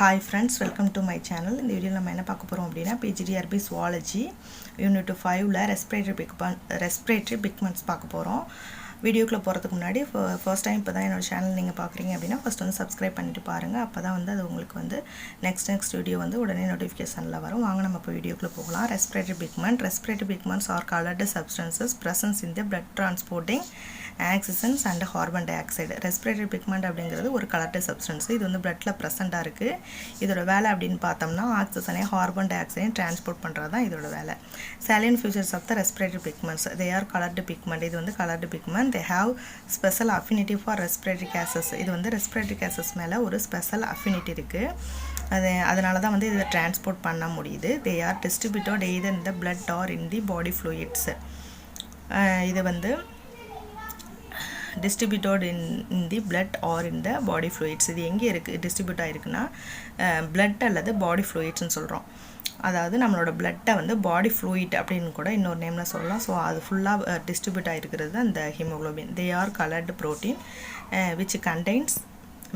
Hi friends, welcome to my channel. இந்த வீடியோவில் நம்ம என்ன பார்க்க போகிறோம் அப்படின்னா PGDRB Zoology Unit 5ல ரெஸ்பிரேட்டரி பிக்மெண்ட்ஸ் பார்க்க போகிறோம். வீடியோக்குள்ளே போகிறதுக்கு முன்னாடி ஃபர்ஸ்ட் டைம் இப்போ தான் என்னோடய சேனல் நீங்கள் பார்க்குறீங்க அப்படின்னா ஃபஸ்ட் வந்து சப்ஸ்கிரைப் பண்ணிவிட்டு பாருங்கள். அப்போ தான் வந்து அது உங்களுக்கு வந்து நெக்ஸ்ட் வீடியோ வந்து உடனே நோட்டிஃபிகேஷனில் வரும். வாங்க நம்ம இப்போ வீடியோக்குள்ளே போகலாம். Respiratory pigments are coloured substances presence in the blood transporting oxygens and carbon dioxide. Respiratory pigment அப்படிங்கிறது ஒரு கலர்டு சப்ஸ்டன்ஸ். இது வந்து பிளட்டில் ப்ரெசென்ட்டாக இருக்குது. இதோட வேலை அப்படின்னு பார்த்தோம்னா ஆக்சிஜனையும் கார்பன் டை ஆக்சைடையும் டிரான்ஸ்போர்ட் பண்ணுறது தான் இதோட வேலை. Salient features of the respiratory pigments, they are coloured pigment. இது வந்து coloured pigment. They have special affinity for respiratory gases. இது வந்து ரெஸ்பிரேட்டரி கேசஸ் மேலே ஒரு ஸ்பெஷல் அஃபினிட்டி இருக்குது. அதனால தான் வந்து இதை டிரான்ஸ்போர்ட் பண்ண முடியுது. They are distributed either in the blood or in the body fluids. இது வந்து distributed in the blood or in the body fluids. இது எங்கே இருக்குது டிஸ்ட்ரிபியூட் ஆகிருக்குன்னா பிளட் அல்லது பாடி ஃப்ளூயிட்ஸ்னு சொல்கிறோம். அதாவது நம்மளோட பிளட்டை வந்து பாடி ஃப்ளூயிட் அப்படின்னு கூட இன்னொரு நேமில் சொல்லலாம். ஸோ அது ஃபுல்லாக டிஸ்ட்ரிபியூட் ஆகிருக்கிறது அந்த haemoglobin. They are coloured protein which contains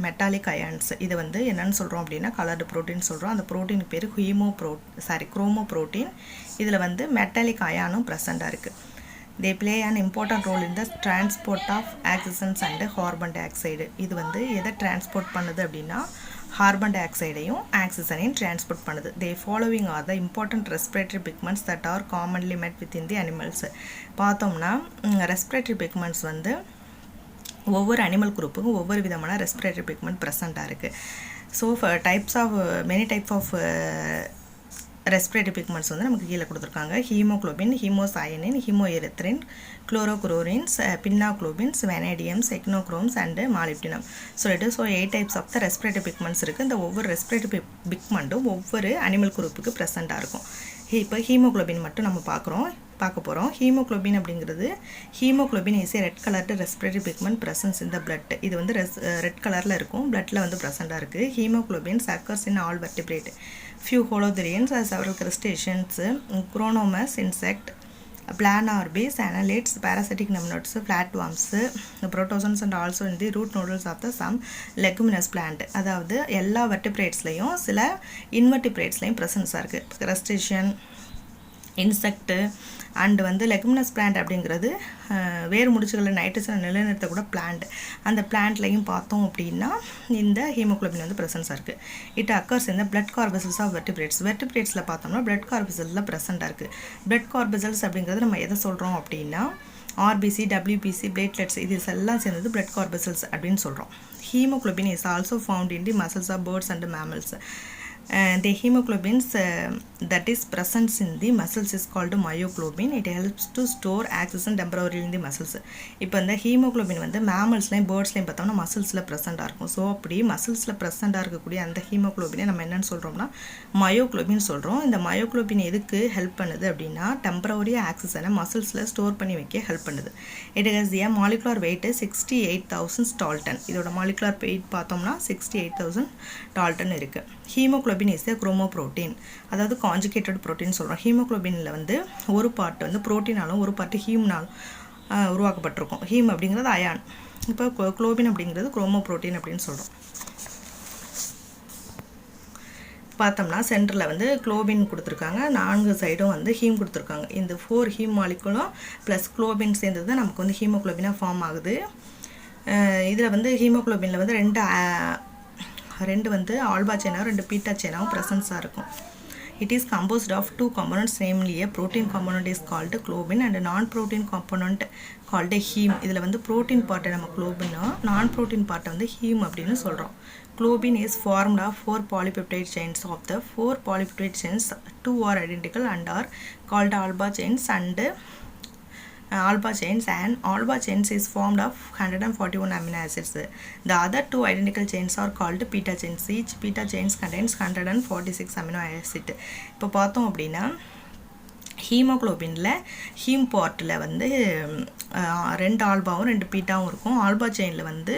metallic ions. இது வந்து என்னென்னு சொல்கிறோம் அப்படின்னா கலர்டு ப்ரோட்டீன் சொல்கிறோம். அந்த ப்ரோட்டீனுக்கு பேர் குரோமோ ப்ரோட்டீன். இதில் வந்து மெட்டாலிக் அயானும் ப்ரெசண்ட்டாக இருக்குது. They play an important role in the transport of oxygens and carbon dioxide. இது வந்து எதை டிரான்ஸ்போர்ட் பண்ணுது அப்படின்னா கார்பன் டை ஆக்சைடையும் ஆக்சிஜனையும் டிரான்ஸ்போர்ட் பண்ணுது. They following are the important respiratory pigments that are commonly met within the animals. பார்த்தோம்னா respiratory pigments வந்து ஒவ்வொரு அனிமல் குரூப்புக்கும் ஒவ்வொரு விதமான ரெஸ்பிரேட்டரி பிக்மெண்ட் ப்ரெசண்ட்டாக இருக்குது. So many type of respiratory pigments வந்து நமக்கு கீழே கொடுத்துருக்காங்க. Haemoglobin, haemocyanin, haemerythrin, chlorocruorins, pinnaglobins, vanadiums, echinochromes and molybdenum சொல்லிட்டு 8 types of the respiratory pigments இருக்குது. இந்த ஒவ்வொரு ரெஸ்பிரேட்டரி பிக்மெண்ட்டும் ஒவ்வொரு அனிமல் குரூப்புக்கு ப்ரெசண்ட்டாக இருக்கும். இப்போ ஹீமோக்ளோபின் மட்டும் நம்ம பார்க்க போகிறோம். ஹீமோக்ளோபின் அப்படிங்கிறது haemoglobin is red coloured respiratory pigment presence in the blood. இது வந்து ரெட் கலரில் இருக்கும், பிளட்டில் வந்து ப்ரெசண்ட்டாக இருக்குது. ஹீமோக்ளோபின்ஸ் occurs in all vertebrate, few holothurians, several crustaceans, chronomus insect, planar bees, annelids, parasitic nematodes, flatworms, protozoans and also in the root nodules of the some leguminous plant. அதாவது எல்லா வெர்டிபிரேட்ஸ்லையும் சில இன்வெர்டிபிரேட்ஸ்லையும் ப்ரெசன்ஸாக இருக்குது. கிரஸ்டேஷியன், இன்செக்ட்டு அண்டு வந்து லெகுமினஸ் பிளான்ட் அப்படிங்கிறது வேறு முடிச்சுகளில் நைட்ரஜனை நிலைநிறுத்த கூட plant. அந்த பிளான்ட்லையும் பார்த்தோம் அப்படின்னா இந்த ஹீமோக்ளோபின் வந்து ப்ரெசன்ஸாக இருக்குது. இட் அக்கர்ஸ் இந்த பிளட் கார்பசல்ஸ் ஆஃப் வெர்டிபிரேட்ஸில் பார்த்தோம்னா பிளட் கார்பசல்ஸில் ப்ரெசென்ட்டாக இருக்குது. பிளட் கார்பசல்ஸ் அப்படிங்கிறது நம்ம எதை சொல்கிறோம் அப்படின்னா ஆர்பிசி, டபிள்யூபிசி, பிளேட்லெட்ஸ் இது எல்லாம் சேர்ந்தது பிளட் கார்பசல்ஸ் அப்படின்னு சொல்கிறோம். Haemoglobin is also found in the muscles of birds and mammals. The hemoglobins that is present in the muscles is called myoglobin. It helps to store oxygen temporarily in the muscles. இப்போ இந்த haemoglobin வந்து மேமல்ஸ்லையும் பேர்ட்ஸ்லையும் பார்த்தோம்னா மசில்ஸில் ப்ரெசென்ட்டாக இருக்கும். So அப்படி மசில்ஸில் ப்ரெசென்ட்டாக இருக்கக்கூடிய அந்த ஹீமோக்ளோபினை நம்ம என்னென்னு சொல்கிறோம்னா மயோக்ளோபின் சொல்கிறோம். இந்த மயோக்ளோபின் எதுக்கு ஹெல்ப் பண்ணுது அப்படின்னா டெம்பரவரி ஆக்சிஜனை மசில்ஸில் ஸ்டோர் பண்ணி வைக்க ஹெல்ப் பண்ணுது. It has A molecular wait 68,000 Dalton. இதோட மாலிகுலர் வெயிட் பார்த்தோம்னா 68,000 டால்டன் இருக்குது. ஹீமோக்ளோபின் இஸ் குரோமோ ப்ரோட்டீன், அதாவது காஞ்சுகேட்டட் ப்ரோட்டீன் சொல்கிறோம். ஹீமோக்ளோபினில் வந்து ஒரு பார்ட் வந்து ப்ரோட்டீனாலும் ஒரு பார்ட்டு ஹீம்னாலும் உருவாக்கப்பட்டிருக்கும். ஹீம் அப்படிங்கிறது அயான், இப்போ குளோபின் அப்படிங்கிறது குரோமோ ப்ரோட்டீன் அப்படின்னு சொல்கிறோம். பார்த்தோம்னா சென்டரில் வந்து குளோபின் கொடுத்துருக்காங்க, 4 சைடும் வந்து ஹீம் கொடுத்துருக்காங்க. இந்த 4 ஹீம் மாலிகுலும் ப்ளஸ் குளோபின் சேர்ந்தது தான் நமக்கு வந்து ஹீமோக்ளோபினாக ஃபார்ம் ஆகுது. இதில் வந்து ஹீமோக்ளோபினில் வந்து ரெண்டு வந்து ஆல்பா செயினாகவும் 2 பீட்டா செயினாகவும் ப்ரெசன்ஸாக இருக்கும். It is composed of 2 components, namely a protein component is called globin and a non-protein component called heme. இதில் வந்து ப்ரோட்டீன் பார்ட்டை நம்ம குளோபினும் நான் ப்ரோட்டீன் பார்ட்டை வந்து ஹீம் அப்படின்னு சொல்கிறோம். Globin is formed of 4 polypeptide chains. Of the 4 polypeptide chains, 2 are identical and are called alpha chains and alpha chains is formed of 141 amino acids. The other 2 identical chains are called beta chains. Each beta chains contains 146 amino acid. இப்போ பார்த்தோம் அப்படின்னா ஹீமோக்ளோபினில் heme பார்ட்டில் வந்து 2 ஆல்பாவும் 2 பீட்டாவும் இருக்கும். Alpha செயினில் வந்து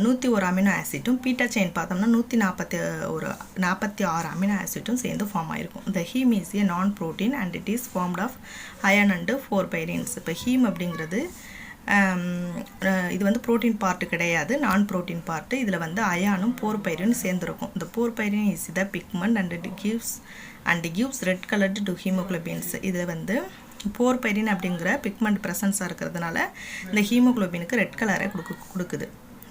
101 amino ஆசிட்டும், beta chain பார்த்தோம்னா 146 amino ஆசிட்டும் சேர்ந்து ஃபார்ம் ஆகிருக்கும். இந்த heme is a non protein and it is formed of iron and 4 pyrins. இப்போ ஹீம் அப்படிங்கிறது இது வந்து ப்ரோட்டீன் பார்ட்டு கிடையாது, நான் ப்ரோட்டீன் பார்ட்டு. இதில் வந்து அயானும் போர்பைரினும் சேர்ந்துருக்கும். இந்த porphyrin is the pigment and gives red coloured to haemoglobins. இதில் வந்து போர்பைரின் அப்படிங்கிற பிக்மெண்ட் ப்ரெசன்ஸாக இருக்கிறதுனால இந்த ஹீமோகுளோபினுக்கு ரெட் கலரை கொடுக்குது.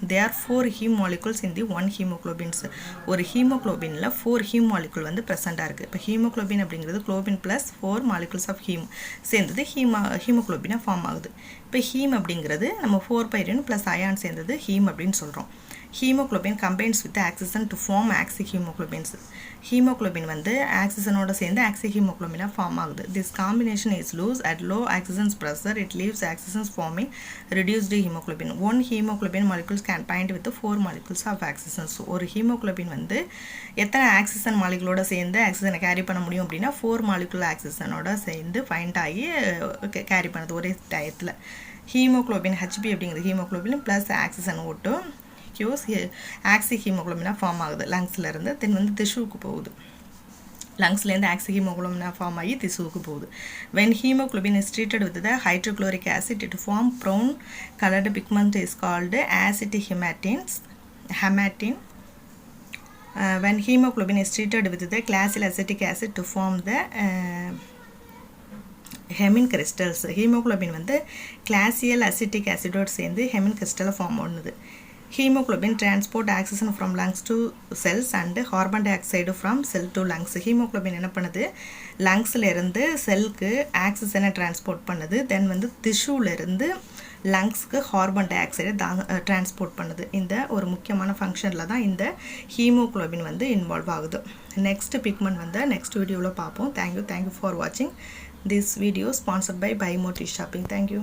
There are 4 heme molecules in the one hemoglobins. ஒரு ஹீமோகுளோபினில் 4 ஹீம் மாலிகுல் வந்து ப்ரெசென்ட்டாக இருக்குது. இப்போ ஹீமோகுளோபின் அப்படிங்கிறது globin plus 4 molecules of haem சேர்ந்தது ஹீமோகுளோபினாக ஃபார்ம் ஆகுது. இப்போ ஹீம் அப்படிங்கிறது நம்ம 4 ப்ளஸ் அயான் சேர்ந்தது ஹீம் அப்படின்னு சொல்கிறோம். Haemoglobin combines with oxygen to form oxyhaemoglobins. Haemoglobin வந்து ஆக்சிஜனோட சேர்ந்து ஆக்சி ஹீமோகுளோபினாக ஃபார்ம் ஆகுது. This combination is loose at low oxygens pressure. It leaves oxygens forming reduced hemoglobin. One hemoglobin molecules can bind with 4 molecules of oxygen. So ஒரு haemoglobin வந்து எத்தனை oxygen மாலிகுலோட சேர்ந்து ஆக்சிஜனை கேரி பண்ண முடியும் அப்படின்னா 4 மாலிகுல் ஆக்சிஜனோட சேர்ந்து ஃபைண்ட் ஆகி கேரி பண்ணுது ஒரே டயத்தில். ஹீமோகுளோபின் ஹெச்பி அப்படிங்கிறது ஹீமோகுளோபின் ப்ளஸ் ஆக்சிஜன் ஓட்டு கியூஸ் ஆக்சி ஹீமோகுளோபினாக ஃபார்ம் ஆகுது லங்ஸ்லேருந்து. தென் வந்து திசுவுக்கு போகுது. லங்ஸ்லேருந்து ஆக்சி ஹீமோகுளோபினாக ஃபார்ம் ஆகி திசுவுக்கு போகுது. When haemoglobin is treated with the hydrochloric acid it form brown coloured pigment is called acid haematin. When hemoglobin is treated with the glacial acetic acid to form the haemin crystals. Haemoglobin வந்து glacial acetic ஆசிடோடு சேர்ந்து haemin கிறிஸ்டலை form பண்ணுது. Haemoglobin transport oxygen from lungs to cells and carbon dioxide from cell to lungs. Haemoglobin என்ன பண்ணுது, லங்ஸ்லேருந்து செல்லுக்கு ஆக்சிஜனை டிரான்ஸ்போர்ட் பண்ணுது. தென் வந்து திஷ்யூலேருந்து லங்ஸ்க்கு கார்பன் டை ஆக்சைடை டிரான்ஸ்போர்ட் பண்ணுது. இந்த ஒரு முக்கியமான ஃபங்க்ஷனில் தான் இந்த ஹீமோகுளோபின் வந்து இன்வால்வ் ஆகுது. நெக்ஸ்ட் பிக்மெண்ட் வந்து நெக்ஸ்ட் வீடியோவில் பார்ப்போம். தேங்க்யூ ஃபார் வாட்சிங் this video sponsored by Moti shopping. Thank you.